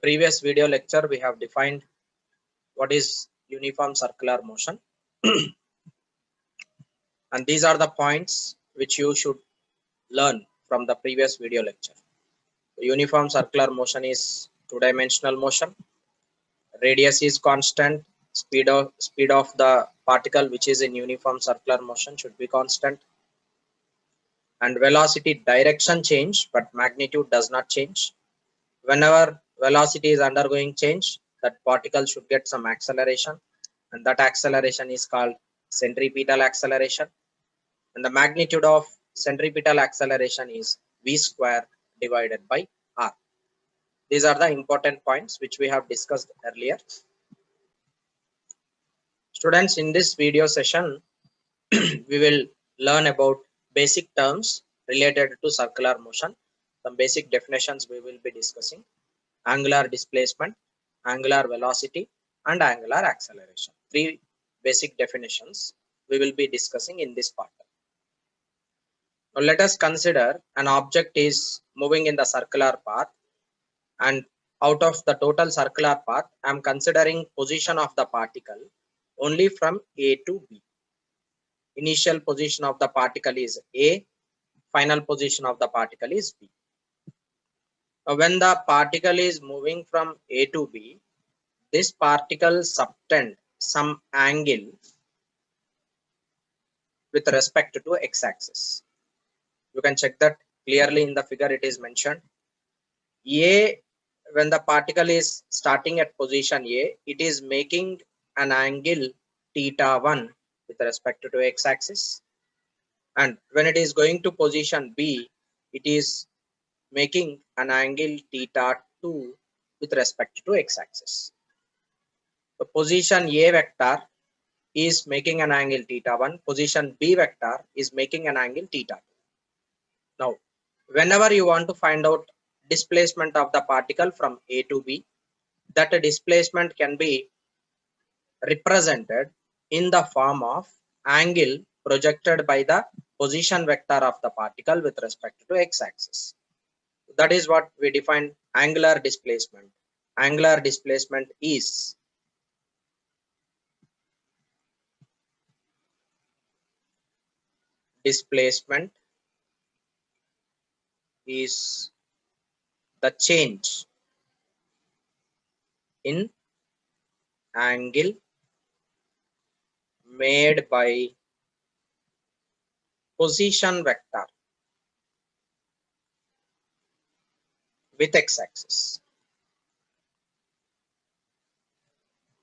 previous video lecture, we have defined what is uniform circular motion. And these are the points which you should learn from the previous video lecture. Uniform circular motion is two-dimensional motion. Radius is constant. Speed of the particle which is in uniform circular motion should be constant. And velocity direction change, but magnitude does not change. Whenever velocity is undergoing change, that particle should get some acceleration, and that acceleration is called centripetal acceleration. And the magnitude of centripetal acceleration is v square divided by r. These are the important points which we have discussed earlier. Students, in this video session, we will learn about basic terms related to circular motion. Some basic definitions we will be discussing: angular displacement, angular velocity, and angular acceleration. Three basic definitions we will be discussing in this part. Now let us consider an object is moving in the circular path, and out of the total circular path, I am considering position of the particle only from A to B. Initial position of the particle is A, final position of the particle is B. Now when the particle is moving from A to B, this particle subtend some angle with respect to x-axis. You can check that clearly in the figure. It is mentioned A, when the particle is starting at position A, it is making an angle θ1 with respect to x-axis, and when it is going to position B, it is making an angle θ2 with respect to x-axis. The position A vector is making an angle θ1, position B vector is making an angle θ2. Now, whenever you want to find out displacement of the particle from A to B, that displacement can be represented in the form of angle projected by the position vector of the particle with respect to x-axis. That is what we define angular displacement. Angular displacement is the change in angle made by position vector with x-axis.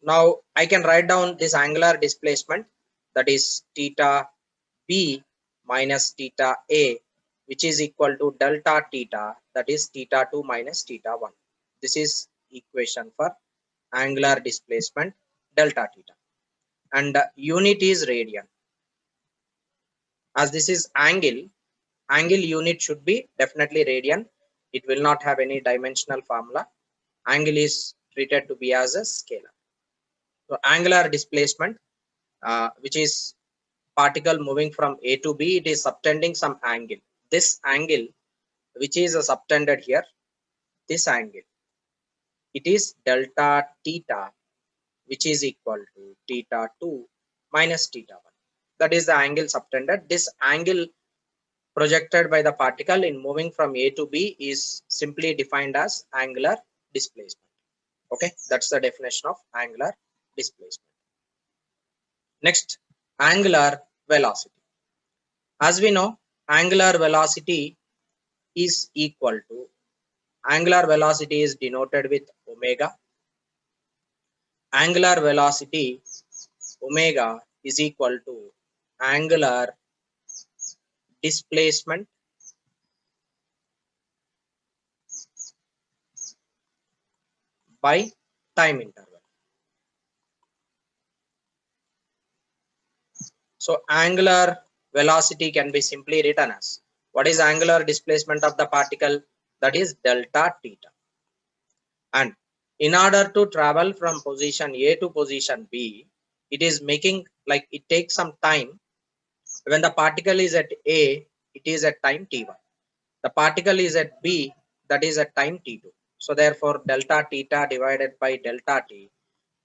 Now I can write down this angular displacement, that is theta b minus theta a, which is equal to delta theta, that is θ2 minus θ1. This is equation for angular displacement delta theta, and the unit is radian. As this is angle unit should be definitely radian. It will not have any dimensional formula. Angle is treated to be as a scalar. So angular displacement, which is particle moving from A to B, it is subtending some angle. This angle which is subtended here, this angle, it is delta theta, which is equal to θ2 minus θ1. That is the angle subtended. This angle projected by the particle in moving from A to B is simply defined as angular displacement. Okay, that's the definition of angular displacement. Next, angular velocity. As we know, angular velocity is equal to, angular velocity is denoted with omega. Angular velocity omega is equal to angular displacement by time interval. So angular velocity can be simply written as, what is angular displacement of the particle? That is delta theta. And in order to travel from position A to position B, it is making, like, it takes some time. When the particle is at A, it is at time t1. The particle is at B, that is at time t2. So therefore delta theta divided by delta t,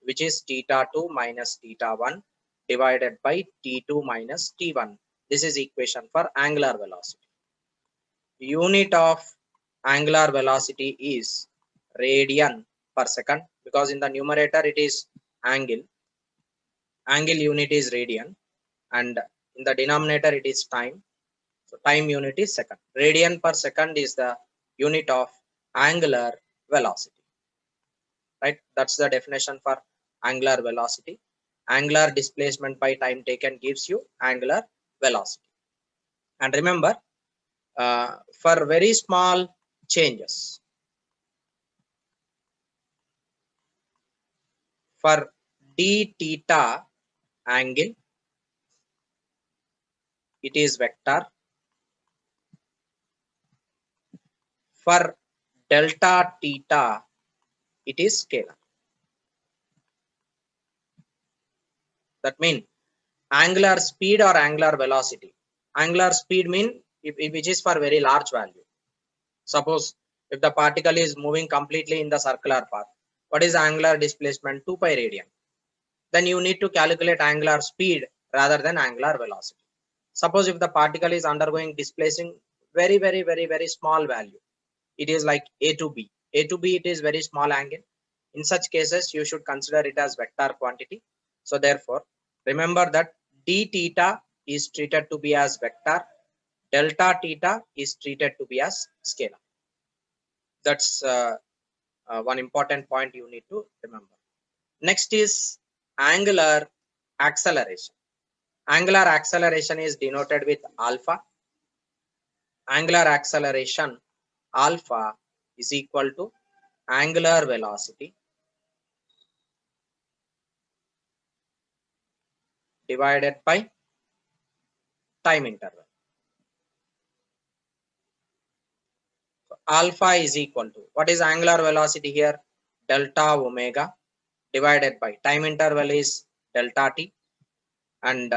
which is theta 2 minus theta 1 divided by t2 minus t1. This is equation for angular velocity. Unit of angular velocity is radian per second, because in the numerator it is angle. Angle unit is radian, and in the denominator it is time. So time unit is second. Radian per second is the unit of angular velocity, right? That's the definition for angular velocity. Angular displacement by time taken gives you angular velocity. And remember, for very small changes, for d theta angle, it is vector. For delta theta, it is scalar. That means angular speed or angular velocity. Angular speed mean which is for very large value. Suppose if the particle is moving completely in the circular path, what is angular displacement? 2 pi radian. Then you need to calculate angular speed rather than angular velocity. Suppose if the particle is undergoing displacing very small value, it is like a to b. A to b, it is very small angle. In such cases, you should consider it as vector quantity. So therefore, remember that d theta is treated to be as vector, delta theta is treated to be as scalar. That's one important point you need to remember. Next is angular acceleration. Angular acceleration is denoted with alpha. Angular acceleration alpha is equal to angular velocity divided by time interval. So alpha is equal to, what is angular velocity here? Delta omega divided by time interval is delta t, and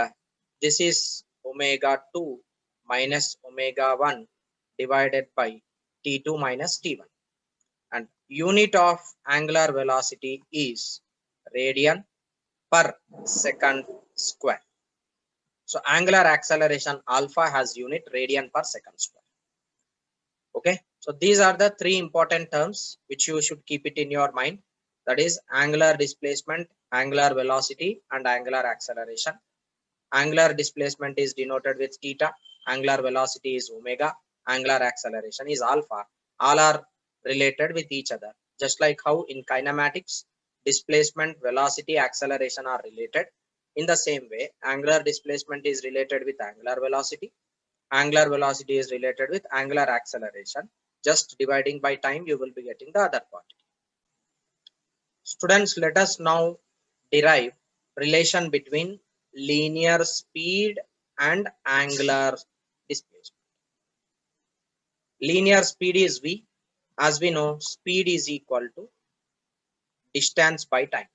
this is omega 2 minus omega 1 divided by t2 minus t1, and unit of angular velocity is radian per second square. So angular acceleration alpha has unit radian per second square. Okay, so these are the three important terms which you should keep it in your mind. That is angular displacement, angular velocity, and angular acceleration. Angular displacement is denoted with theta, angular velocity is omega, angular acceleration is alpha. All are related with each other. Just like how in kinematics, displacement, velocity, acceleration are related. In the same way, angular displacement is related with angular velocity. Angular velocity is related with angular acceleration. Just dividing by time, you will be getting the other quantity. Students, let us now derive relation between linear speed and angular displacement. Linear speed is v. As we know, speed is equal to distance by time.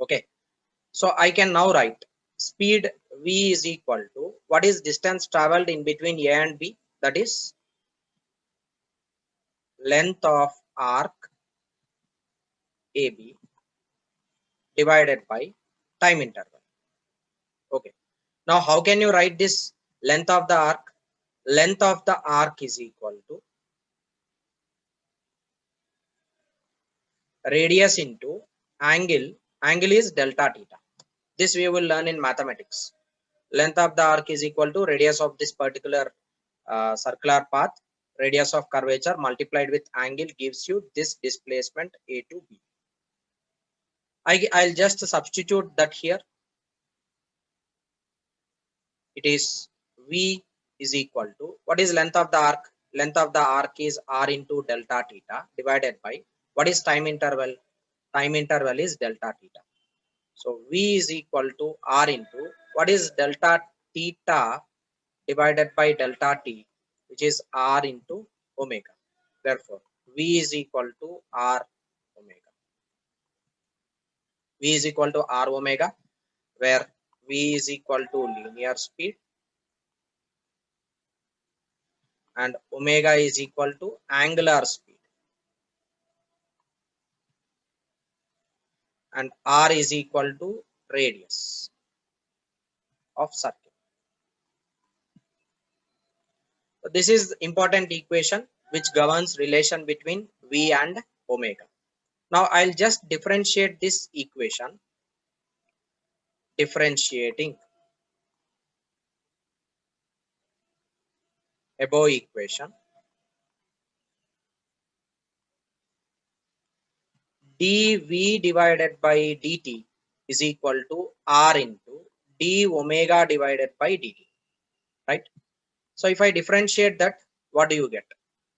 Okay, so I can now write speed v is equal to what is distance traveled in between a and b, that is length of arc AB divided by time interval. Okay, now how can you write this length of the arc? Length of the arc is equal to radius into angle. Angle is delta theta. This we will learn in mathematics. Length of the arc is equal to radius of this particular circular path. Radius of curvature multiplied with angle gives you this displacement A to B. I'll just substitute that here. It is V is equal to, what is length of the arc? Length of the arc is R into delta theta divided by, what is time interval? Time interval is delta theta. So V is equal to R into, what is delta theta divided by delta t, which is R into omega. Therefore, V is equal to R omega. V is equal to R omega, where V is equal to linear speed and omega is equal to angular speed, and r is equal to radius of circle. So this is the important equation which governs relation between V and omega. Now I'll just differentiate this equation, differentiating above equation. dV divided by dt is equal to R into d omega divided by dt, right? So if I differentiate that, what do you get?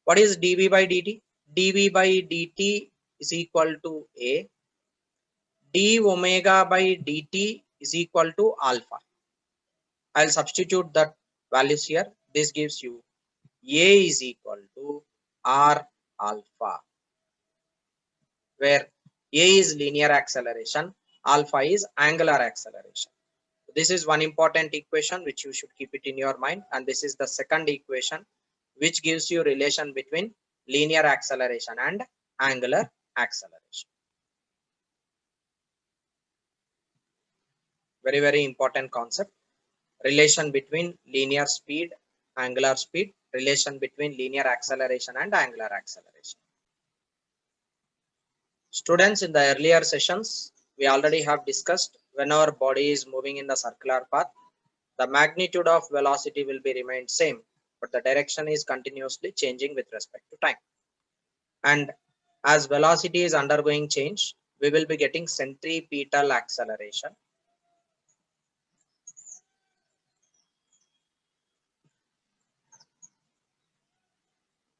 What is dV by dt? dV by dt is equal to A, d omega by dt is equal to alpha. I'll substitute that values here. This gives you A is equal to R alpha, where A is linear acceleration, alpha is angular acceleration. This is one important equation which you should keep it in your mind, and this is the second equation which gives you relation between linear acceleration and angular acceleration. Very, very important concept. Relation between linear speed, angular speed, relation between linear acceleration and angular acceleration. Students, in the earlier sessions, we already have discussed when our body is moving in the circular path, the magnitude of velocity will be remained same, but the direction is continuously changing with respect to time. And as velocity is undergoing change, we will be getting centripetal acceleration.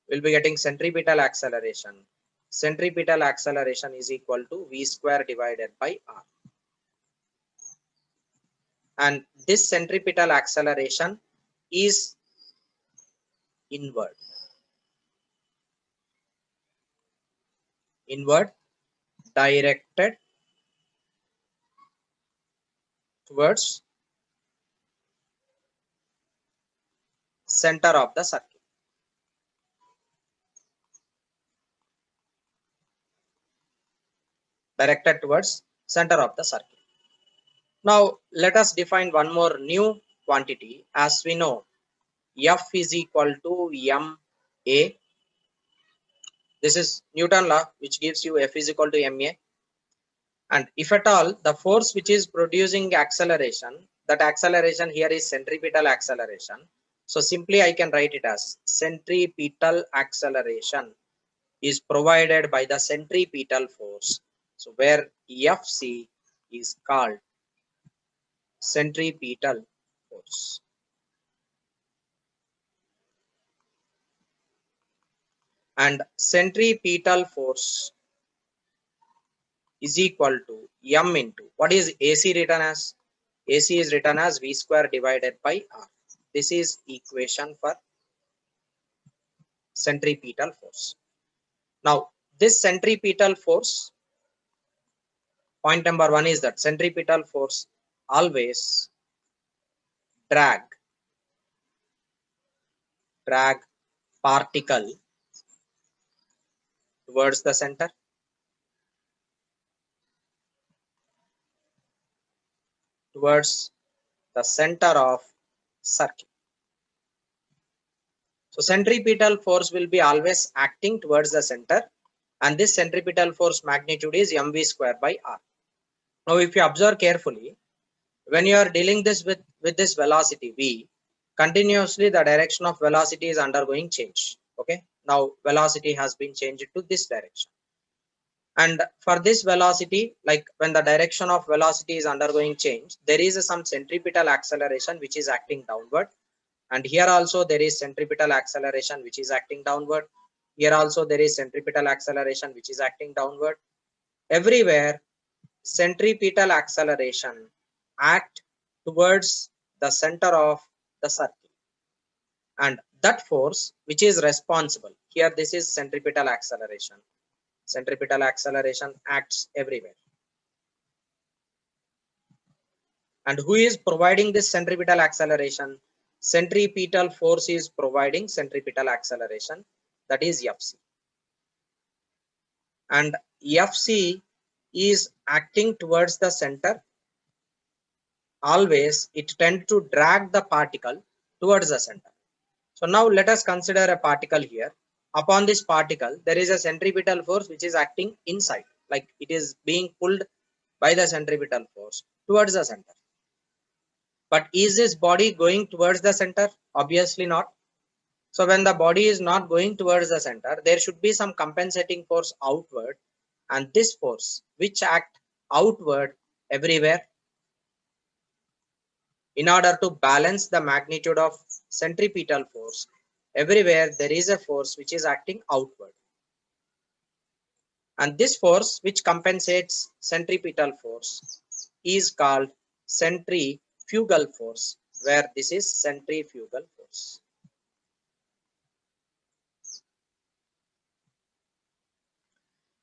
We'll be getting centripetal acceleration. Centripetal acceleration is equal to v square divided by r. And this centripetal acceleration is inward. Inward, directed towards center of the circle. Directed towards center of the circle. Now let us define one more new quantity. As we know, F is equal to ma. This is Newton law, which gives you F is equal to ma. And if at all the force which is producing acceleration, that acceleration here is centripetal acceleration. So simply I can write it as centripetal acceleration is provided by the centripetal force. So where Fc is called centripetal force. And centripetal force is equal to m into, what is AC written as? AC is written as v square divided by r. This is equation for centripetal force. Now this centripetal force, point number one is that centripetal force always drag particle towards the center, towards the center of circle. So centripetal force will be always acting towards the center, and this centripetal force magnitude is mv square by r. Now if you observe carefully, when you are dealing this with this velocity v, continuously the direction of velocity is undergoing change. Okay, now velocity has been changed to this direction, and for this velocity, like when the direction of velocity is undergoing change, there is some centripetal acceleration which is acting downward, and here also there is centripetal acceleration which is acting downward. Here also there is centripetal acceleration which is acting downward. Everywhere centripetal acceleration act towards the center of the circle, and that force which is responsible here, this is centripetal acceleration. Centripetal acceleration acts everywhere, and who is providing this centripetal acceleration? centripetal force is providing centripetal acceleration, that is Fc. And Fc is acting towards the center. Always it tends to drag the particle towards the center. So now let us consider a particle here. Upon this particle, there is a centripetal force which is acting inside, like it is being pulled by the centripetal force towards the center. But is this body going towards the center? Obviously not. So when the body is not going towards the center, there should be some compensating force outward, and this force which act outward everywhere in order to balance the magnitude of centripetal force. Everywhere there is a force which is acting outward, and this force which compensates centripetal force is called centrifugal force, where this is centrifugal force.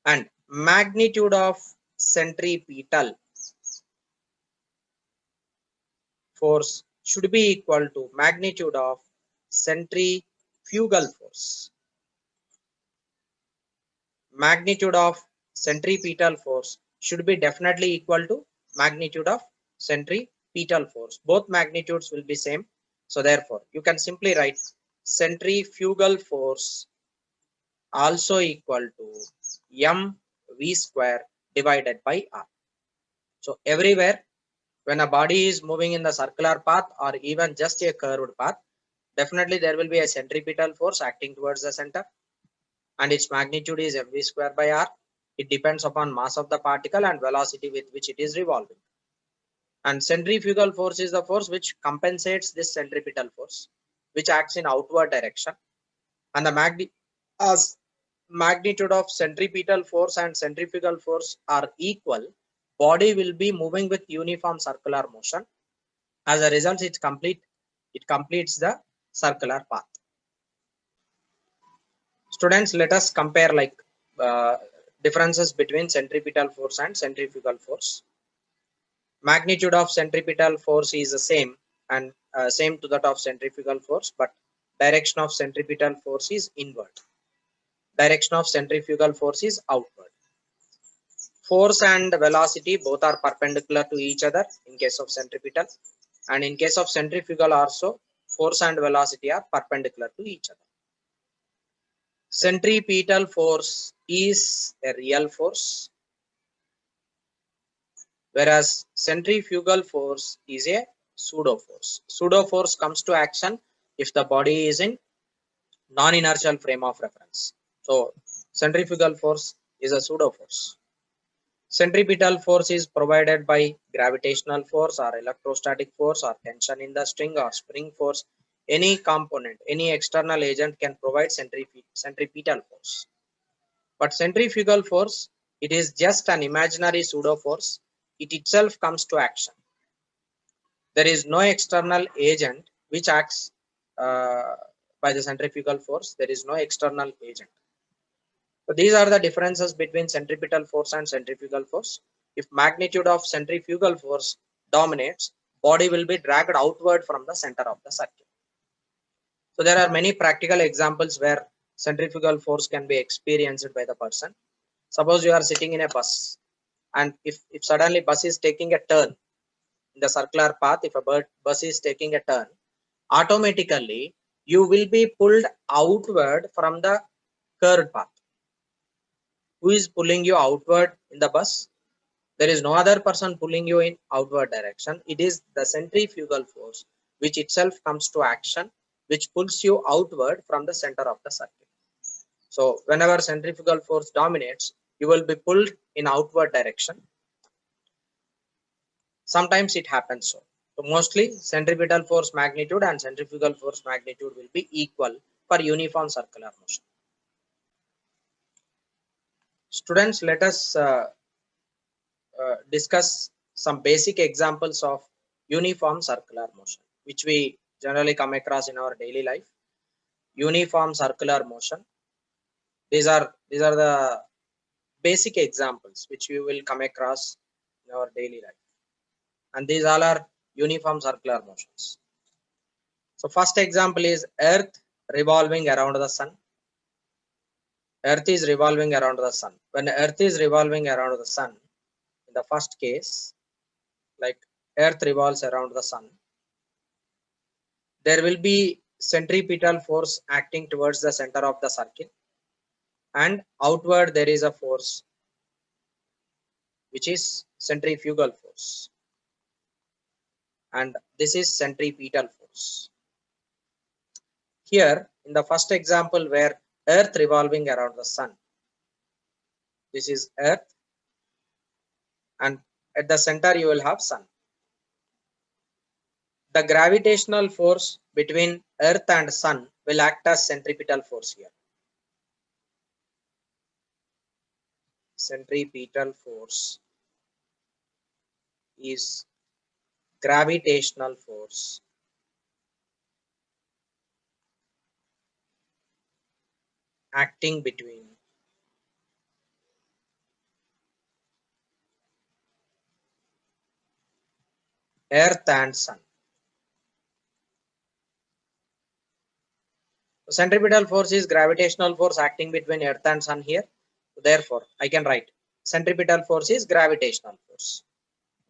And magnitude of centripetal force should be equal to magnitude of centrifugal force. Magnitude of centripetal force should be definitely equal to magnitude of centripetal force. Both magnitudes will be same. So therefore, you can simply write centrifugal force also equal to mv square divided by r. So everywhere when a body is moving in the circular path or even just a curved path, definitely there will be a centripetal force acting towards the center, and its magnitude is mv square by r. It depends upon mass of the particle and velocity with which it is revolving. And centrifugal force is the force which compensates this centripetal force, which acts in outward direction. And the as magnitude of centripetal force and centrifugal force are equal, body will be moving with uniform circular motion. As a result, it completes the circular path. Students, let us compare differences between centripetal force and centrifugal force. Magnitude of centripetal force is the same and same to that of centrifugal force, but direction of centripetal force is inward. Direction of centrifugal force is outward. Force and velocity both are perpendicular to each other in case of centripetal, and in case of centrifugal also force and velocity are perpendicular to each other. Centripetal force is a real force, whereas centrifugal force is a pseudo force. Pseudo force comes to action if the body is in non-inertial frame of reference. So centrifugal force is a pseudo force. Centripetal force is provided by gravitational force or electrostatic force or tension in the string or spring force. Any component, any external agent can provide centripetal force. But centrifugal force, it is just an imaginary pseudo force. It itself comes to action. There is no external agent which acts by the centrifugal force. There is no external agent. So these are the differences between centripetal force and centrifugal force. If magnitude of centrifugal force dominates, body will be dragged outward from the center of the circuit. So there are many practical examples where centrifugal force can be experienced by the person. Suppose you are sitting in a bus, and if suddenly bus is taking a turn in the circular path, if a bus is taking a turn, automatically you will be pulled outward from the curved path. Who is pulling you outward in the bus? There is no other person pulling you in outward direction. It is the centrifugal force which itself comes to action, which pulls you outward from the center of the circuit. So whenever centrifugal force dominates, you will be pulled in outward direction. Sometimes it happens so. So mostly centripetal force magnitude and centrifugal force magnitude will be equal for uniform circular motion. Students, let us discuss some basic examples of uniform circular motion, which we generally come across in our daily life. Uniform circular motion. These are the basic examples which we will come across in our daily life, and these all are uniform circular motions. So first example is Earth revolving around the sun. Earth is revolving around the sun. When Earth is revolving around the sun, in the first case, like Earth revolves around the sun, there will be centripetal force acting towards the center of the circle, and outward there is a force which is centrifugal force, and this is centripetal force. Here in the first example where Earth revolving around the sun, this is Earth, and at the center you will have sun. The gravitational force between Earth and sun will act as centripetal force here. Centripetal force is gravitational force acting between Earth and sun. So centripetal force is gravitational force acting between Earth and sun here. So therefore, I can write centripetal force is gravitational force.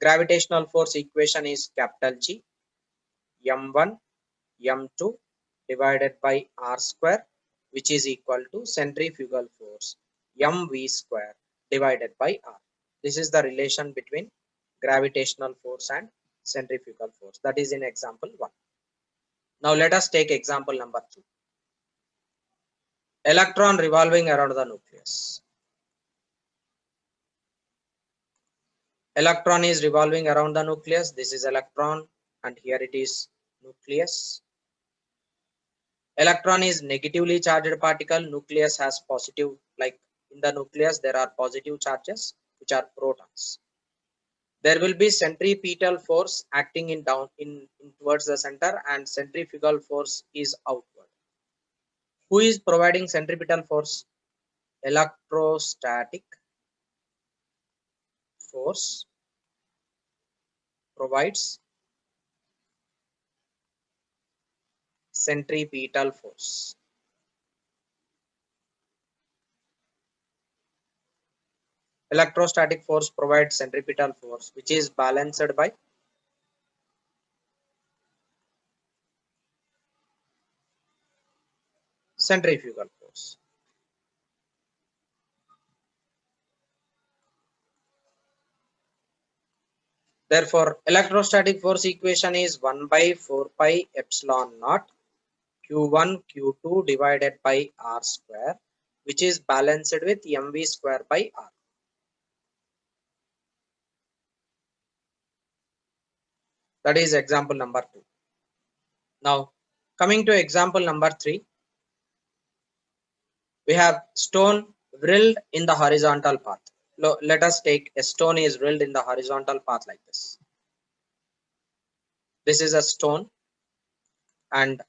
Gravitational force equation is capital G, m1 m2 divided by r square, which is equal to centrifugal force mv square divided by r. This is the relation between gravitational force and centrifugal force. That is in example 1. Now let us take example number 2. Electron revolving around the nucleus. Electron is revolving around the nucleus. This is electron, and here it is nucleus. Electron is negatively charged particle. Nucleus has positive, like in the nucleus there are positive charges which are protons. There will be centripetal force acting in towards the center, and centrifugal force is outward. Who is providing centripetal force? Electrostatic force provides centripetal force. Electrostatic force provides centripetal force, which is balanced by centrifugal force. Therefore, electrostatic force equation is 1 by 4 pi epsilon naught Q1 Q2 divided by R square, which is balanced with mv square by R. That is example number 2. Now, coming to example number 3, we have stone drilled in the horizontal path. Let us take a stone is drilled in the horizontal path like this. This is a stone, and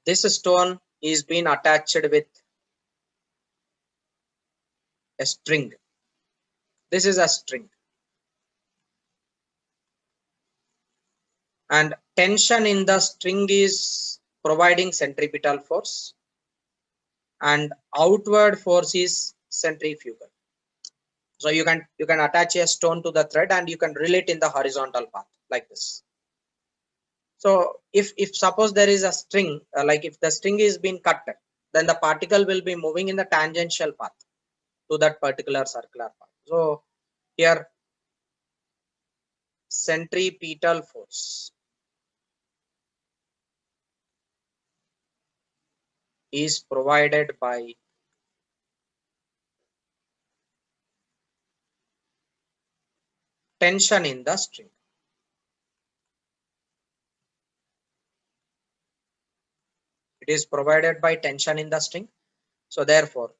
this stone is being attached with a string. This is a string, and tension in the string is providing centripetal force, and outward force is centrifugal. So you can attach a stone to the thread and you can reel it in the horizontal path like this. So if suppose there is a string, like if the string is being cut, then the particle will be moving in the tangential path to that particular circular path. So here centripetal force is provided by tension in the string. It is provided by tension in the string. So therefore,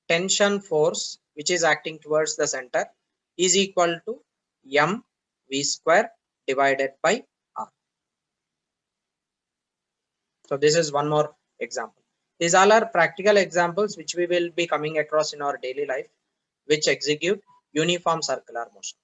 tension force which is acting towards the center is equal to m v square divided by r. So this is one more example. These all are practical examples which we will be coming across in our daily life, which execute uniform circular motion.